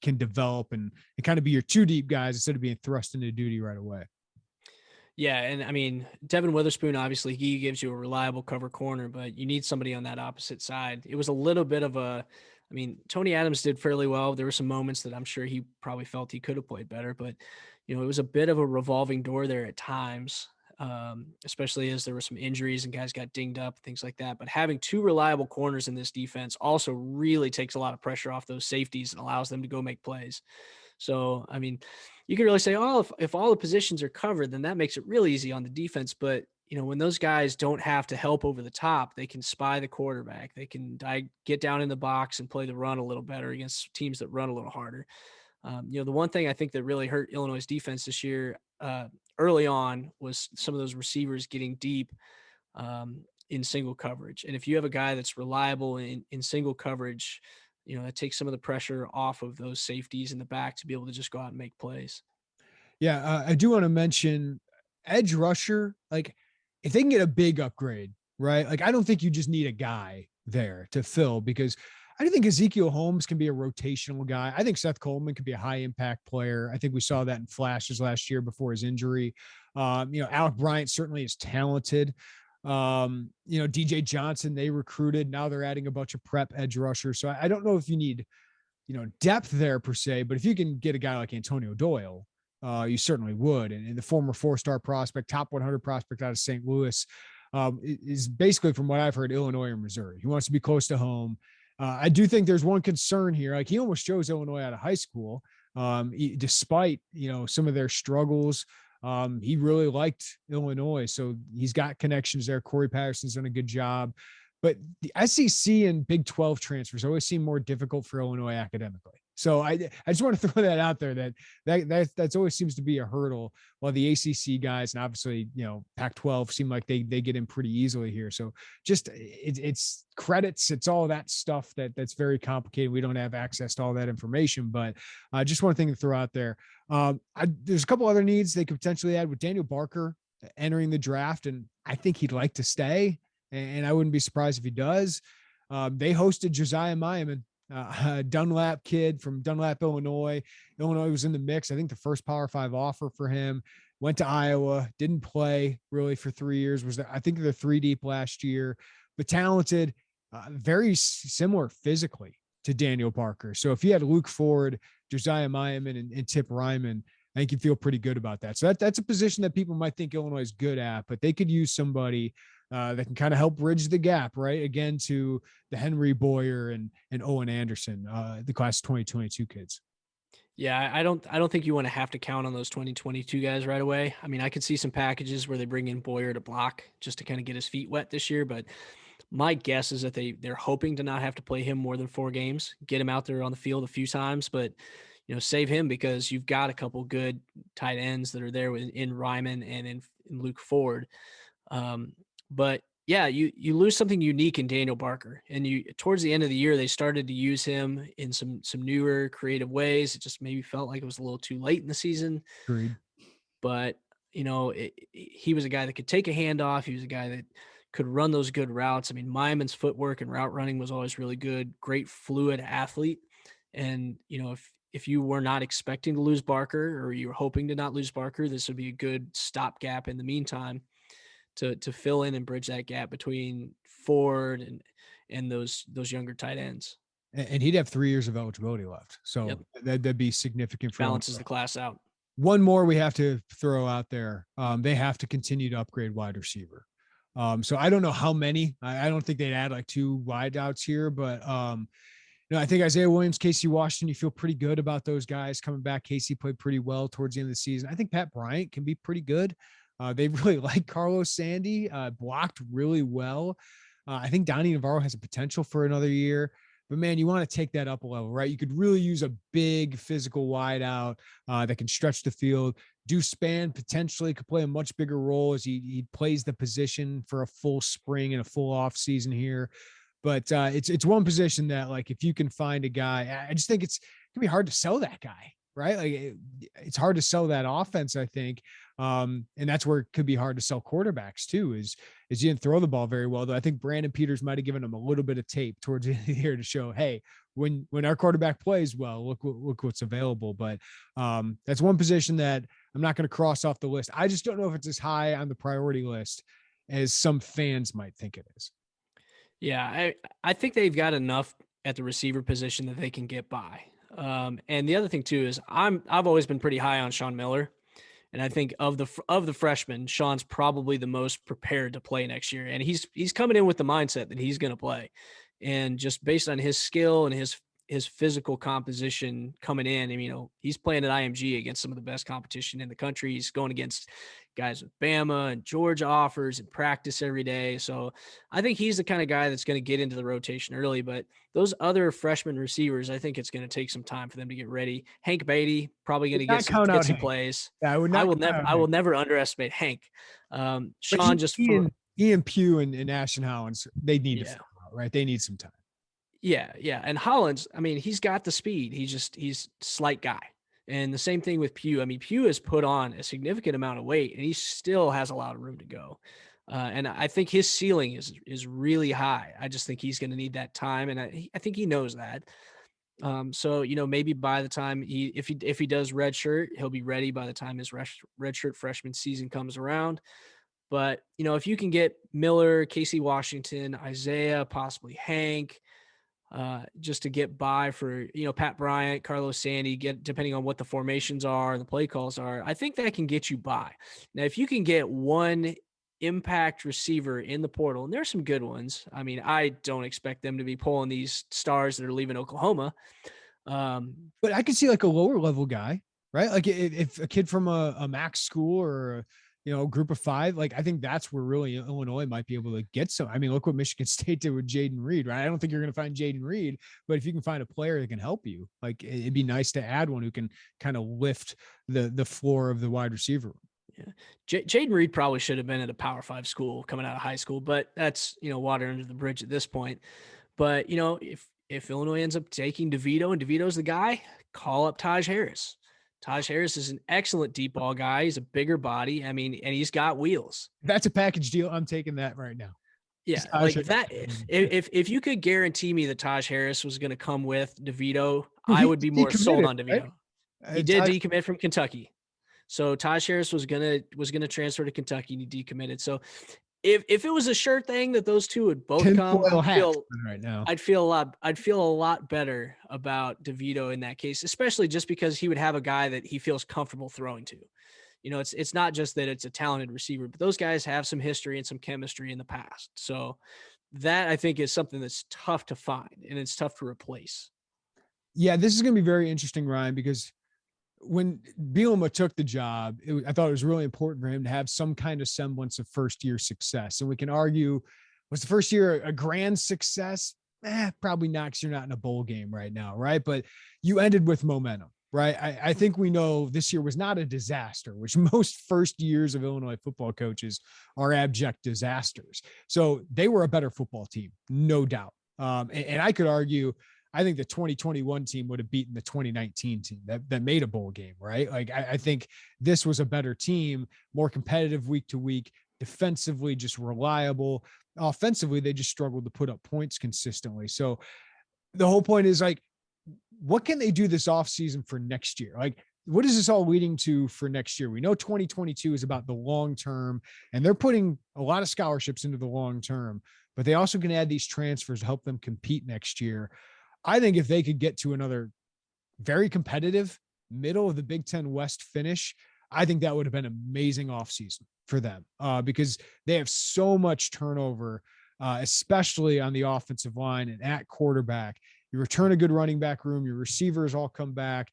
can develop and kind of be your 2 deep guys instead of being thrust into duty right away. Yeah, and I mean, Devin Witherspoon, obviously, he gives you a reliable cover corner, but you need somebody on that opposite side. It was a little bit of a I mean, Tony Adams did fairly well. There were some moments that I'm sure he probably felt he could have played better, but it was a bit of a revolving door there at times, especially as there were some injuries and guys got dinged up, things like that. But having two reliable corners in this defense also really takes a lot of pressure off those safeties and allows them to go make plays. So, I mean, you can really say, oh, if all the positions are covered, then that makes it really easy on the defense. But, when those guys don't have to help over the top, they can spy the quarterback. They can get down in the box and play the run a little better against teams that run a little harder. The one thing I think that really hurt Illinois' defense this year early on was some of those receivers getting deep in single coverage. And if you have a guy that's reliable in single coverage, that takes some of the pressure off of those safeties in the back to be able to just go out and make plays. Yeah, I do want to mention edge rusher. Like, if they can get a big upgrade, right? Like, I don't think you just need a guy there to fill, because I think Ezekiel Holmes can be a rotational guy. I think Seth Coleman could be a high impact player. I think we saw that in flashes last year before his injury. Alec Bryant certainly is talented. DJ Johnson, they recruited. Now they're adding a bunch of prep edge rushers. So I don't know if you need, depth there per se, but if you can get a guy like Antonio Doyle, you certainly would. And the former 4-star prospect, top 100 prospect out of St. Louis, is basically, from what I've heard, Illinois or Missouri. He wants to be close to home. I do think there's one concern here. Like, he almost chose Illinois out of high school, despite, some of their struggles. He really liked Illinois, so he's got connections there. Corey Patterson's done a good job. But the SEC and Big 12 transfers always seem more difficult for Illinois academically. So I just want to throw that out there, that's always seems to be a hurdle, while the ACC guys and obviously, Pac-12 seem like they get in pretty easily here. So just it's credits, it's all that stuff that's very complicated. We don't have access to all that information, but just one thing to throw out there. There's a couple other needs they could potentially add with Daniel Barker entering the draft, and I think he'd like to stay, and I wouldn't be surprised if he does. They hosted Josiah Myeman, Dunlap kid from Dunlap, Illinois. Illinois was in the mix. I think the first Power 5 offer for him. Went to Iowa, didn't play really for 3 years. I think they're 3 deep last year, but talented, very similar physically to Daniel Barker. So if you had Luke Ford, Josiah Myeman, and Tip Ryman, I think you feel pretty good about that. So that's a position that people might think Illinois is good at, but they could use somebody that can kind of help bridge the gap, right? Again, to the Henry Boyer and Owen Anderson, the class of 2022 kids. Yeah, I don't think you want to have to count on those 2022 guys right away. I mean, I could see some packages where they bring in Boyer to block just to kind of get his feet wet this year, but my guess is that they're hoping to not have to play him more than 4 games, get him out there on the field a few times, but save him, because you've got a couple good tight ends that are there in Ryman and in Luke Ford. But yeah, you lose something unique in Daniel Barker, and towards the end of the year, they started to use him in some newer creative ways. It just maybe felt like it was a little too late in the season. Agreed. But he was a guy that could take a handoff. He was a guy that could run those good routes. I mean, Myeman's footwork and route running was always really good. Great fluid athlete. And if you were not expecting to lose Barker, or you were hoping to not lose Barker, this would be a good stopgap in the meantime to fill in and bridge that gap between Ford and those younger tight ends. And he'd have 3 years of eligibility left. So Yep. that'd be significant for balances the class out. One more we have to throw out there. They have to continue to upgrade wide receiver. So I don't know how many. I don't think they'd add like 2 wide outs here, but I think Isaiah Williams, Casey Washington, you feel pretty good about those guys coming back. Casey played pretty well towards the end of the season. I think Pat Bryant can be pretty good. They really like Carlos Sandy, blocked really well. I think Donnie Navarro has a potential for another year. But, man, you want to take that up a level, right? You could really use a big physical wide out that can stretch the field. Deuce Spann potentially could play a much bigger role as he plays the position for a full spring and a full off season here. But it's one position that, like, if you can find a guy, I just think it can be hard to sell that guy, right? Like, it's hard to sell that offense, I think. And that's where it could be hard to sell quarterbacks too, is you didn't throw the ball very well, though. I think Brandon Peters might've given him a little bit of tape towards the end of the year to show, hey, when our quarterback plays well, look what's available. But that's one position that I'm not going to cross off the list. I just don't know if it's as high on the priority list as some fans might think it is. Yeah, I think they've got enough at the receiver position that they can get by. And the other thing too is I've always been pretty high on Sean Miller. And I think of the freshmen, Sean's probably the most prepared to play next year. And he's coming in with the mindset that he's going to play. And just based on his skill and his physical composition coming in, he's playing at IMG against some of the best competition in the country. He's going against guys with Bama and Georgia offers and practice every day. So I think he's the kind of guy that's going to get into the rotation early, but those other freshman receivers, I think it's going to take some time for them to get ready. Hank Beatty probably going to get some plays. Yeah, I will never underestimate Hank. Sean Ian Pugh and Ashton Hollins, they need to figure out, right? They need some time. Yeah. And Hollins, he's got the speed. He's slight guy. And the same thing with Pugh. Pugh has put on a significant amount of weight, and he still has a lot of room to go. And I think his ceiling is really high. I just think he's going to need that time, and I think he knows that. So maybe by the time if he does redshirt, he'll be ready by the time his redshirt freshman season comes around. But if you can get Miller, Casey Washington, Isaiah, possibly Hank, just to get by for, Pat Bryant, Carlos Sandy, depending on what the formations are and the play calls are, I think that can get you by. Now, if you can get one impact receiver in the portal, and there's some good ones. I don't expect them to be pulling these stars that are leaving Oklahoma. But I could see like a lower level guy, right? Like if a kid from a MAC school or a group of five, like I think that's where really Illinois might be able to get some. Look what Michigan State did with Jaden Reed, right? I don't think you're going to find Jaden Reed, but if you can find a player that can help you, like it'd be nice to add one who can kind of lift the floor of the wide receiver room. Yeah. Jaden Reed probably should have been at a Power 5 school coming out of high school, but that's, water under the bridge at this point. But, if Illinois ends up taking DeVito and DeVito's the guy, call up Taj Harris. Taj Harris is an excellent deep ball guy. He's a bigger body. And he's got wheels. That's a package deal. I'm taking that right now. Yeah. Like that. If you could guarantee me that Taj Harris was going to come with DeVito, I would be more sold on DeVito. Right? He did decommit from Kentucky. So Taj Harris was gonna transfer to Kentucky, and he decommitted. So if it was a sure thing that those two would both come, I'd feel a lot better about DeVito in that case, especially just because he would have a guy that he feels comfortable throwing to. It's not just that it's a talented receiver, but those guys have some history and some chemistry in the past. So that I think is something that's tough to find and it's tough to replace. Yeah, this is going to be very interesting, Ryan, because when Bielema took the job, I thought it was really important for him to have some kind of semblance of first-year success. And we can argue, was the first year a grand success? Probably not, because you're not in a bowl game right now, right? But you ended with momentum, right? I think we know this year was not a disaster, which most first years of Illinois football coaches are abject disasters. So they were a better football team, no doubt. And I could argue, I think the 2021 team would have beaten the 2019 team that made a bowl game, right? Like I think this was a better team, more competitive week to week, defensively just reliable. Offensively, they just struggled to put up points consistently. So the whole point is like, what can they do this offseason for next year? Like, what is this all leading to for next year? We know 2022 is about the long term, and they're putting a lot of scholarships into the long term, but they also can add these transfers to help them compete next year. I think if they could get to another very competitive middle of the Big Ten West finish, I think that would have been an amazing offseason for them because they have so much turnover, especially on the offensive line and at quarterback. You return a good running back room, your receivers all come back.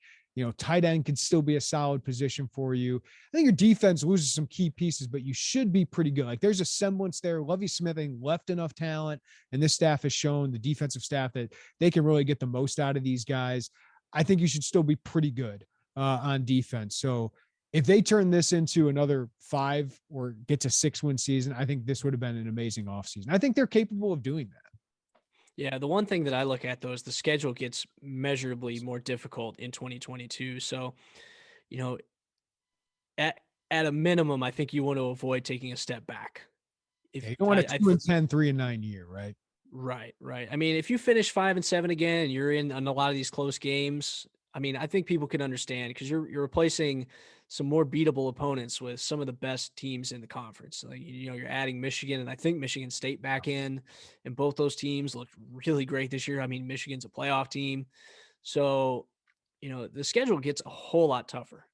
Tight end can still be a solid position for you. I think your defense loses some key pieces, but you should be pretty good. Like there's a semblance there. Lovie Smith left enough talent, and this staff has shown, the defensive staff, that they can really get the most out of these guys. I think you should still be pretty good on defense. So if they turn this into another 5 or get to 6-win season, I think this would have been an amazing offseason. I think they're capable of doing that. Yeah, the one thing that I look at, though, is the schedule gets measurably more difficult in 2022. So, at a minimum, I think you want to avoid taking a step back. You don't want a 2-10, 3-9 year, right? Right. If you finish 5-7 again and you're in on a lot of these close games, I mean, I think people can understand because you're replacing some more beatable opponents with some of the best teams in the conference. Like, you're adding Michigan, and I think Michigan State back in, and both those teams looked really great this year. I mean, Michigan's a playoff team. So, the schedule gets a whole lot tougher.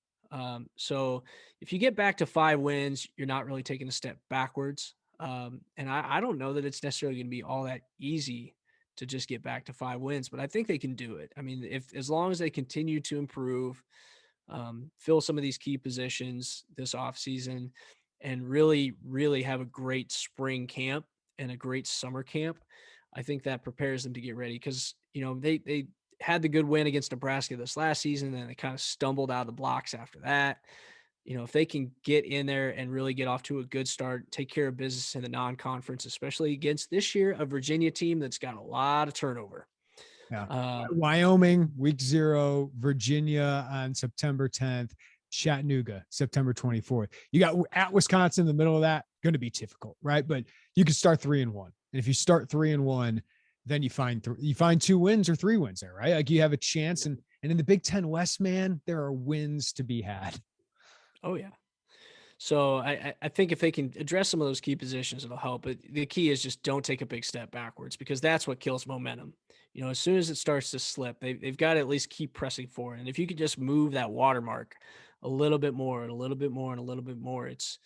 So if you get back to 5 wins, you're not really taking a step backwards. And I don't know that it's necessarily going to be all that easy to just get back to 5 wins, but I think they can do it. I mean, as long as they continue to improve, fill some of these key positions this offseason, and really, really have a great spring camp and a great summer camp, I think that prepares them to get ready because, they had the good win against Nebraska this last season, and they kind of stumbled out of the blocks after that. If they can get in there and really get off to a good start, take care of business in the non-conference, especially against this year, a Virginia team that's got a lot of turnover. Yeah. Wyoming, week 0, Virginia on September 10th, Chattanooga, September 24th. You got at Wisconsin in the middle of that, going to be difficult, right? But you can start 3-1. And if you start 3-1, then you find 2 wins or 3 wins there, right? Like you have a chance. And in the Big Ten West, man, there are wins to be had. Oh, yeah. So I think if they can address some of those key positions, it'll help. But the key is just don't take a big step backwards because that's what kills momentum. As soon as it starts to slip, they've got to at least keep pressing forward. And if you could just move that watermark a little bit more and a little bit more and a little bit more, it's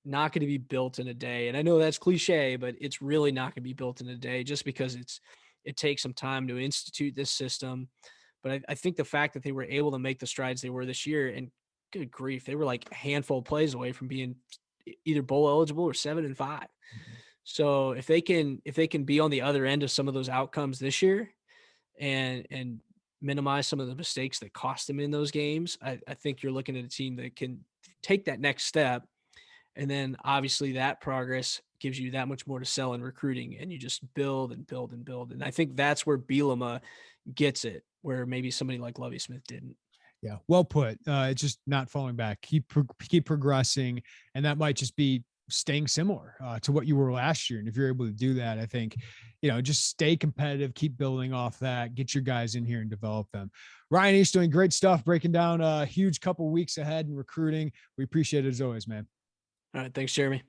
not going to be built in a day. And I know that's cliche, but it's really not going to be built in a day just because it takes some time to institute this system. But I think the fact that they were able to make the strides they were this year, and good grief, they were like a handful of plays away from being either bowl eligible or 7-5. Mm-hmm. So if they can be on the other end of some of those outcomes this year and minimize some of the mistakes that cost them in those games, I think you're looking at a team that can take that next step. And then obviously that progress gives you that much more to sell in recruiting, and you just build and build and build. And I think that's where Bielema gets it, where maybe somebody like Lovie Smith didn't. Yeah, well put. It's just not falling back. Keep progressing, and that might just be staying similar to what you were last year. And if you're able to do that, I think, just stay competitive, keep building off that, get your guys in here and develop them. Ryan Easterling, great stuff, breaking down a huge couple weeks ahead in recruiting. We appreciate it as always, man. All right, thanks, Jeremy.